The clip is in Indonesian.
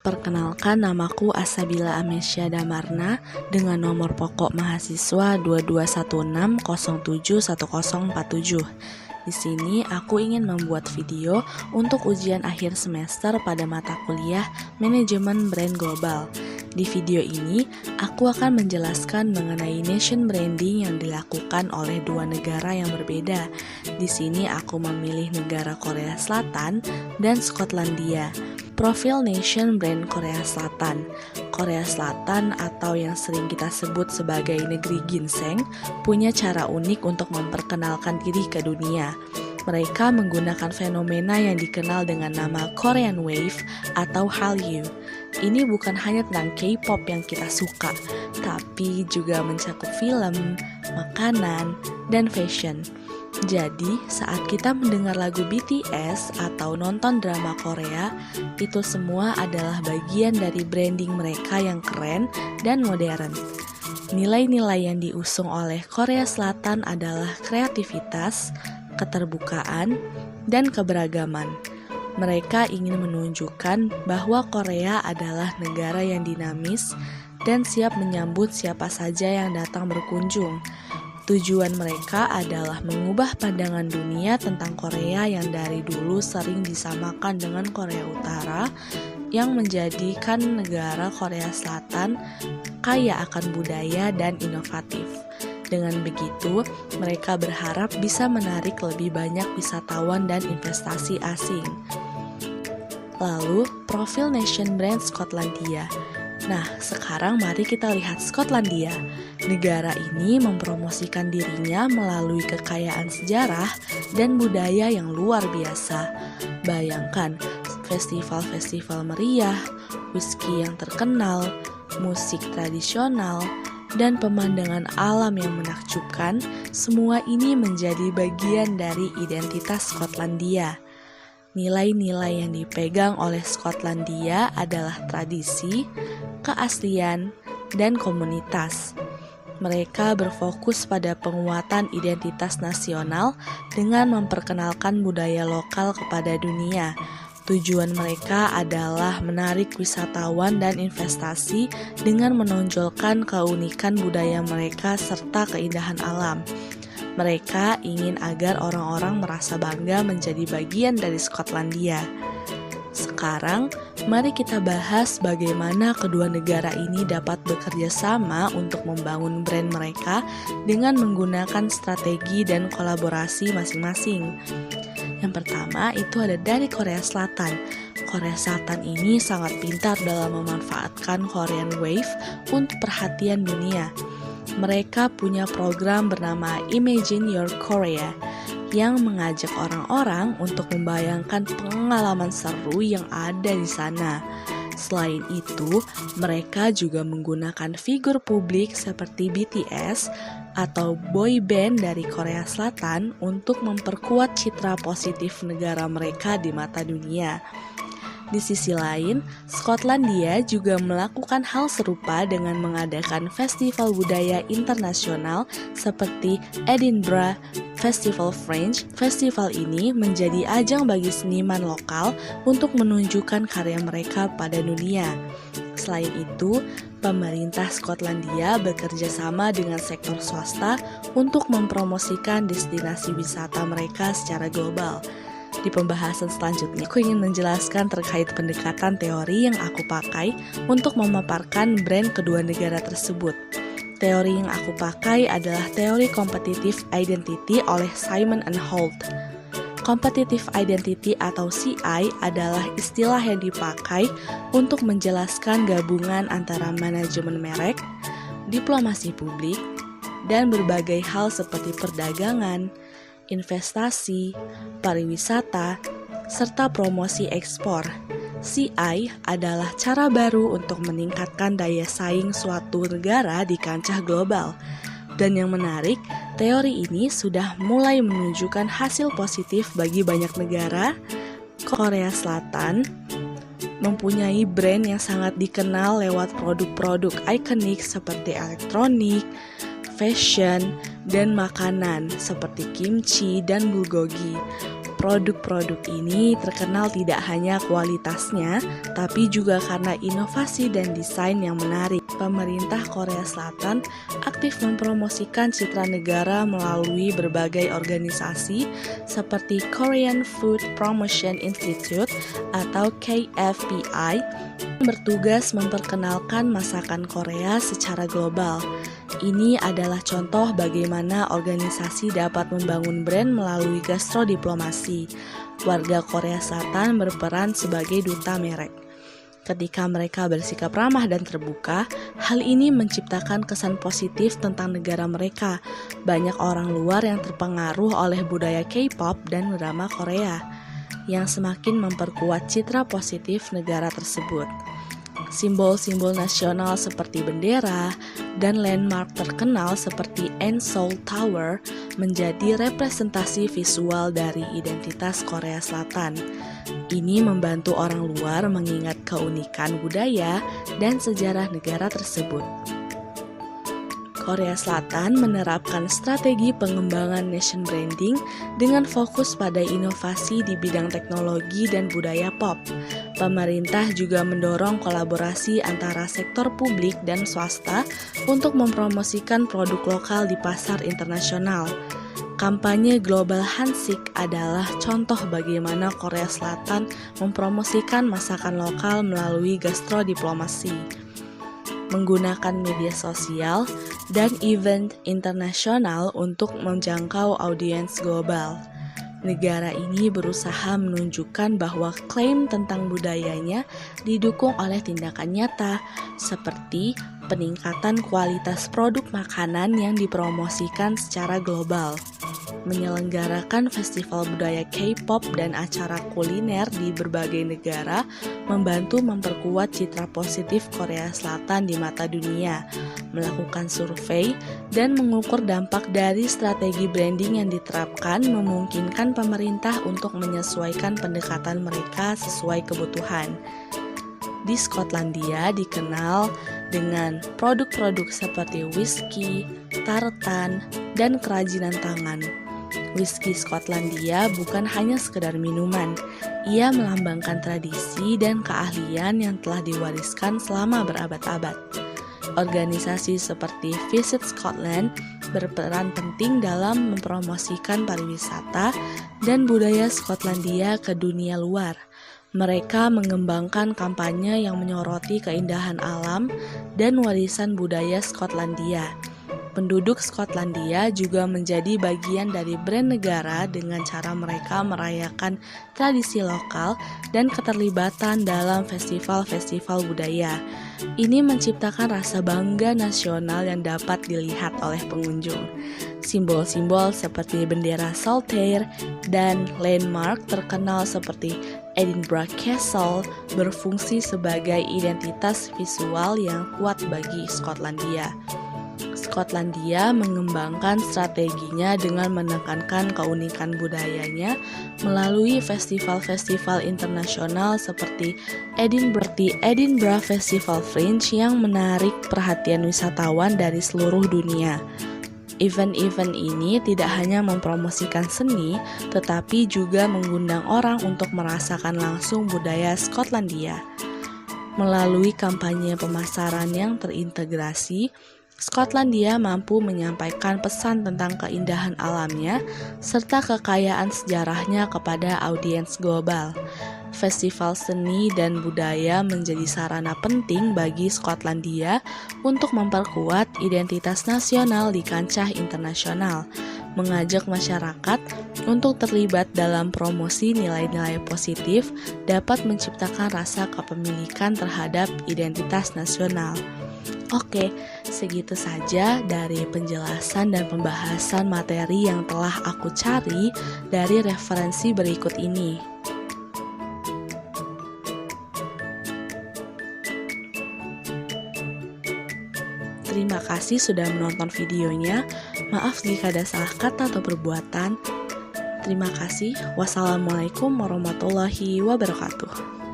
Perkenalkan, namaku Asabila Amesya Damarna dengan nomor pokok mahasiswa 2216071047. Di sini aku ingin membuat video untuk ujian akhir semester pada mata kuliah Manajemen Brand Global. Di video ini, aku akan menjelaskan mengenai nation branding yang dilakukan oleh dua negara yang berbeda. Di sini aku memilih negara Korea Selatan dan Skotlandia. Profil nation brand Korea Selatan. Korea Selatan atau yang sering kita sebut sebagai negeri ginseng punya cara unik untuk memperkenalkan diri ke dunia. Mereka menggunakan fenomena yang dikenal dengan nama Korean Wave atau Hallyu. Ini bukan hanya tentang K-pop yang kita suka, tapi juga mencakup film, makanan, dan fashion. Jadi, saat kita mendengar lagu BTS atau nonton drama Korea, itu semua adalah bagian dari branding mereka yang keren dan modern. Nilai-nilai yang diusung oleh Korea Selatan adalah kreativitas, keterbukaan, dan keberagaman. Mereka ingin menunjukkan bahwa Korea adalah negara yang dinamis dan siap menyambut siapa saja yang datang berkunjung. Tujuan mereka adalah mengubah pandangan dunia tentang Korea yang dari dulu sering disamakan dengan Korea Utara, yang menjadikan negara Korea Selatan kaya akan budaya dan inovatif. Dengan begitu, mereka berharap bisa menarik lebih banyak wisatawan dan investasi asing. Lalu, profil nation brand Skotlandia. Nah, sekarang mari kita lihat Skotlandia. Negara ini mempromosikan dirinya melalui kekayaan sejarah dan budaya yang luar biasa. Bayangkan, festival-festival meriah, whisky yang terkenal, musik tradisional, dan pemandangan alam yang menakjubkan, semua ini menjadi bagian dari identitas Skotlandia. Nilai-nilai yang dipegang oleh Skotlandia adalah tradisi, keaslian, dan komunitas. Mereka berfokus pada penguatan identitas nasional dengan memperkenalkan budaya lokal kepada dunia. Tujuan mereka adalah menarik wisatawan dan investasi dengan menonjolkan keunikan budaya mereka serta keindahan alam. Mereka ingin agar orang-orang merasa bangga menjadi bagian dari Skotlandia. Sekarang, mari kita bahas bagaimana kedua negara ini dapat bekerja sama untuk membangun brand mereka dengan menggunakan strategi dan kolaborasi masing-masing. Yang pertama itu ada dari Korea Selatan. Korea Selatan ini sangat pintar dalam memanfaatkan Korean Wave untuk perhatian dunia. Mereka punya program bernama Imagine Your Korea yang mengajak orang-orang untuk membayangkan pengalaman seru yang ada di sana. Selain itu, mereka juga menggunakan figur publik seperti BTS atau boy band dari Korea Selatan untuk memperkuat citra positif negara mereka di mata dunia. Di sisi lain, Skotlandia juga melakukan hal serupa dengan mengadakan festival budaya internasional seperti Edinburgh Festival Fringe. Festival ini menjadi ajang bagi seniman lokal untuk menunjukkan karya mereka pada dunia. Selain itu, pemerintah Skotlandia bekerja sama dengan sektor swasta untuk mempromosikan destinasi wisata mereka secara global. Di pembahasan selanjutnya, aku ingin menjelaskan terkait pendekatan teori yang aku pakai untuk memaparkan brand kedua negara tersebut. Teori yang aku pakai adalah teori competitive identity oleh Simon and Holt. Competitive identity atau CI adalah istilah yang dipakai untuk menjelaskan gabungan antara manajemen merek, diplomasi publik, dan berbagai hal seperti perdagangan, investasi, pariwisata, serta promosi ekspor. CI adalah cara baru untuk meningkatkan daya saing suatu negara di kancah global. Dan yang menarik, teori ini sudah mulai menunjukkan hasil positif bagi banyak negara. Korea Selatan mempunyai brand yang sangat dikenal lewat produk-produk ikonik seperti elektronik, fashion, dan makanan seperti kimchi dan bulgogi. Produk-produk ini terkenal tidak hanya kualitasnya, tapi juga karena inovasi dan desain yang menarik. Pemerintah Korea Selatan aktif mempromosikan citra negara melalui berbagai organisasi seperti Korean Food Promotion Institute atau KFPI yang bertugas memperkenalkan masakan Korea secara global. Ini adalah contoh bagaimana organisasi dapat membangun brand melalui gastrodiplomasi. Warga Korea Selatan berperan sebagai duta merek. Ketika mereka bersikap ramah dan terbuka, hal ini menciptakan kesan positif tentang negara mereka. Banyak orang luar yang terpengaruh oleh budaya K-pop dan drama Korea, yang semakin memperkuat citra positif negara tersebut. Simbol-simbol nasional seperti bendera dan landmark terkenal seperti Seoul Tower menjadi representasi visual dari identitas Korea Selatan. Ini membantu orang luar mengingat keunikan budaya dan sejarah negara tersebut. Korea Selatan menerapkan strategi pengembangan nation branding dengan fokus pada inovasi di bidang teknologi dan budaya pop. Pemerintah juga mendorong kolaborasi antara sektor publik dan swasta untuk mempromosikan produk lokal di pasar internasional. Kampanye Global Hansik adalah contoh bagaimana Korea Selatan mempromosikan masakan lokal melalui gastrodiplomasi, menggunakan media sosial, dan event internasional untuk menjangkau audiens global. Negara ini berusaha menunjukkan bahwa klaim tentang budayanya didukung oleh tindakan nyata, seperti peningkatan kualitas produk makanan yang dipromosikan secara global, menyelenggarakan festival budaya K-pop dan acara kuliner di berbagai negara, membantu memperkuat citra positif Korea Selatan di mata dunia, melakukan survei, dan mengukur dampak dari strategi branding yang diterapkan memungkinkan pemerintah untuk menyesuaikan pendekatan mereka sesuai kebutuhan. Di Skotlandia dikenal dengan produk-produk seperti whisky, tartan, dan kerajinan tangan. Whisky Skotlandia bukan hanya sekedar minuman, ia melambangkan tradisi dan keahlian yang telah diwariskan selama berabad-abad. Organisasi seperti Visit Scotland berperan penting dalam mempromosikan pariwisata dan budaya Skotlandia ke dunia luar. Mereka mengembangkan kampanye yang menyoroti keindahan alam dan warisan budaya Skotlandia. Penduduk Skotlandia juga menjadi bagian dari brand negara dengan cara mereka merayakan tradisi lokal dan keterlibatan dalam festival-festival budaya. Ini menciptakan rasa bangga nasional yang dapat dilihat oleh pengunjung. Simbol-simbol seperti bendera Saltaire dan landmark terkenal seperti Edinburgh Castle berfungsi sebagai identitas visual yang kuat bagi Skotlandia. Skotlandia mengembangkan strateginya dengan menekankan keunikan budayanya melalui festival-festival internasional seperti Edinburgh Festival Fringe yang menarik perhatian wisatawan dari seluruh dunia. Event-event ini tidak hanya mempromosikan seni, tetapi juga mengundang orang untuk merasakan langsung budaya Skotlandia. Melalui kampanye pemasaran yang terintegrasi, Skotlandia mampu menyampaikan pesan tentang keindahan alamnya serta kekayaan sejarahnya kepada audiens global. Festival seni dan budaya menjadi sarana penting bagi Skotlandia untuk memperkuat identitas nasional di kancah internasional, mengajak masyarakat untuk terlibat dalam promosi nilai-nilai positif dapat menciptakan rasa kepemilikan terhadap identitas nasional. Oke, segitu saja dari penjelasan dan pembahasan materi yang telah aku cari dari referensi berikut ini. Terima kasih sudah menonton videonya. Maaf jika ada salah kata atau perbuatan. Terima kasih. Wassalamualaikum warahmatullahi wabarakatuh.